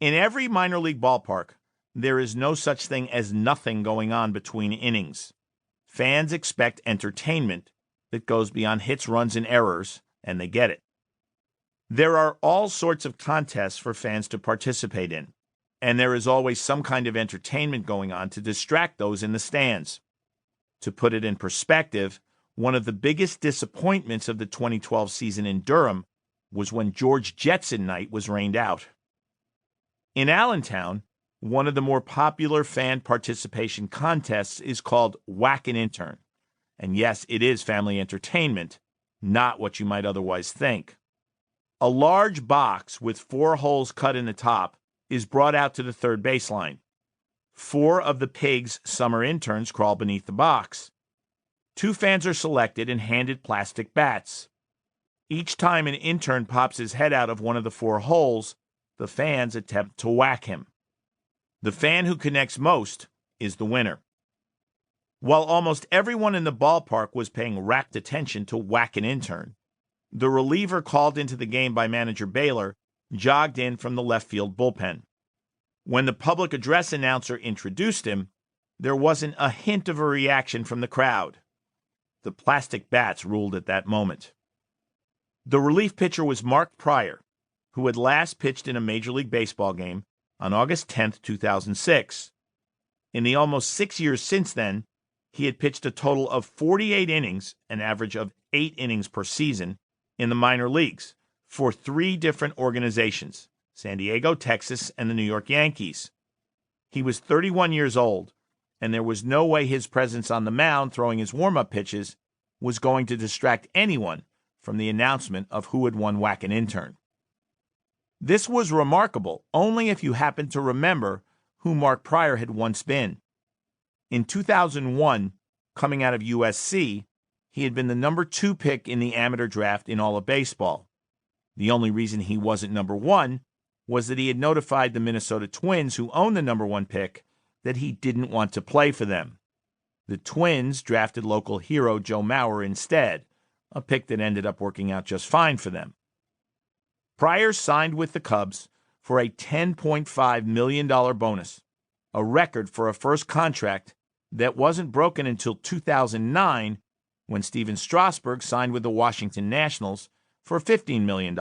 In every minor league ballpark, there is no such thing as nothing going on between innings. Fans expect entertainment that goes beyond hits, runs, and errors, and they get it. There are all sorts of contests for fans to participate in, and there is always some kind of entertainment going on to distract those in the stands. To put it in perspective, one of the biggest disappointments of the 2012 season in Durham was when George Jetson Night was rained out. In Allentown, one of the more popular fan participation contests is called Whack an Intern. And yes, it is family entertainment, not what you might otherwise think. A large box with 4 holes cut in the top is brought out to the third baseline. 4 of the pigs' summer interns crawl beneath the box. 2 fans are selected and handed plastic bats. Each time an intern pops his head out of one of the 4 holes, the fans attempt to whack him. The fan who connects most is the winner. While almost everyone in the ballpark was paying rapt attention to Whack an Intern, the reliever called into the game by manager Baylor jogged in from the left field bullpen. When the public address announcer introduced him, there wasn't a hint of a reaction from the crowd. The plastic bats ruled at that moment. The relief pitcher was Mark Pryor, who had last pitched in a Major League Baseball game on August 10, 2006. In the almost 6 years since then, he had pitched a total of 48 innings, an average of 8 innings per season, in the minor leagues for 3 different organizations, San Diego, Texas, and the New York Yankees. He was 31 years old, and there was no way his presence on the mound throwing his warm-up pitches was going to distract anyone from the announcement of who had won Whack an Intern. This was remarkable only if you happen to remember who Mark Pryor had once been. In 2001, coming out of USC, he had been the number 2 pick in the amateur draft in all of baseball. The only reason he wasn't number 1 was that he had notified the Minnesota Twins, who owned the number 1 pick, that he didn't want to play for them. The Twins drafted local hero Joe Mauer instead, a pick that ended up working out just fine for them. Pryor signed with the Cubs for a $10.5 million bonus, a record for a first contract that wasn't broken until 2009 when Steven Strasburg signed with the Washington Nationals for $15 million.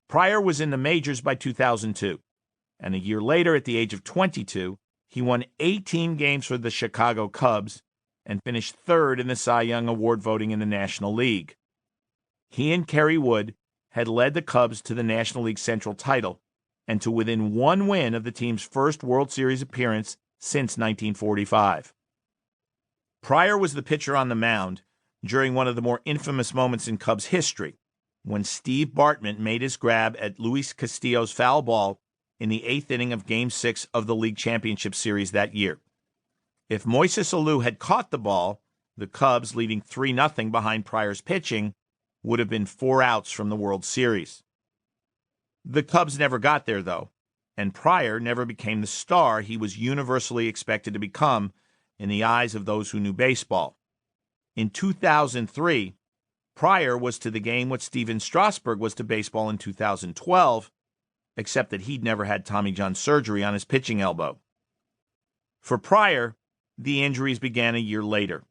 Pryor was in the majors by 2002, and a year later, at the age of 22, he won 18 games for the Chicago Cubs and finished 3rd in the Cy Young Award voting in the National League. He and Kerry Wood had led the Cubs to the National League Central title and to within 1 win of the team's first World Series appearance since 1945. Pryor was the pitcher on the mound during one of the more infamous moments in Cubs history, when Steve Bartman made his grab at Luis Castillo's foul ball in the 8th inning of Game 6 of the League Championship Series that year. If Moises Alou had caught the ball, the Cubs, leading 3-0 behind Pryor's pitching, would have been 4 outs from the World Series. The Cubs never got there, though, and Pryor never became the star he was universally expected to become in the eyes of those who knew baseball. In 2003, Pryor was to the game what Steven Strasburg was to baseball in 2012, except that he'd never had Tommy John surgery on his pitching elbow. For Pryor, the injuries began a year later.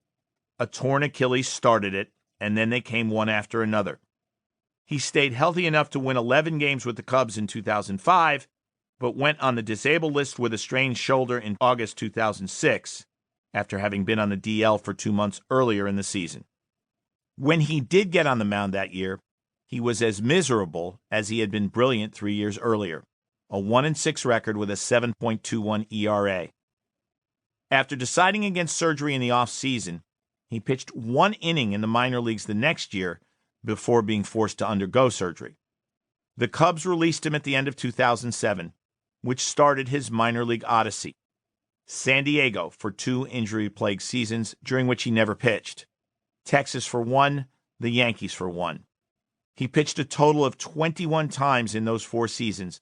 A torn Achilles started it, and then they came one after another. He stayed healthy enough to win 11 games with the Cubs in 2005, but went on the disabled list with a strained shoulder in August 2006, after having been on the DL for 2 months earlier in the season. When he did get on the mound that year, he was as miserable as he had been brilliant 3 years earlier, a 1-6 record with a 7.21 ERA. After deciding against surgery in the offseason, he pitched 1 inning in the minor leagues the next year before being forced to undergo surgery. The Cubs released him at the end of 2007, which started his minor league odyssey. San Diego for 2 injury-plagued seasons, during which he never pitched. Texas for 1, the Yankees for 1. He pitched a total of 21 times in those 4 seasons,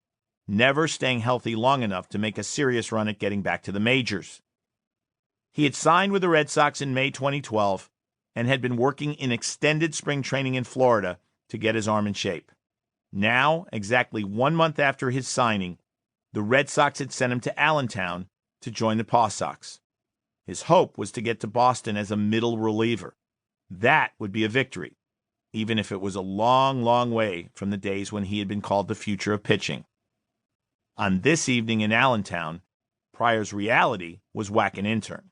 never staying healthy long enough to make a serious run at getting back to the majors. He had signed with the Red Sox in May 2012 and had been working in extended spring training in Florida to get his arm in shape. Now, exactly 1 month after his signing, The Red Sox had sent him to Allentown to join the Paw Sox. His hope was to get to Boston as a middle reliever. That would be a victory, even if it was a long, long way from the days when he had been called the future of pitching. On this evening in Allentown, Pryor's reality was whack an intern.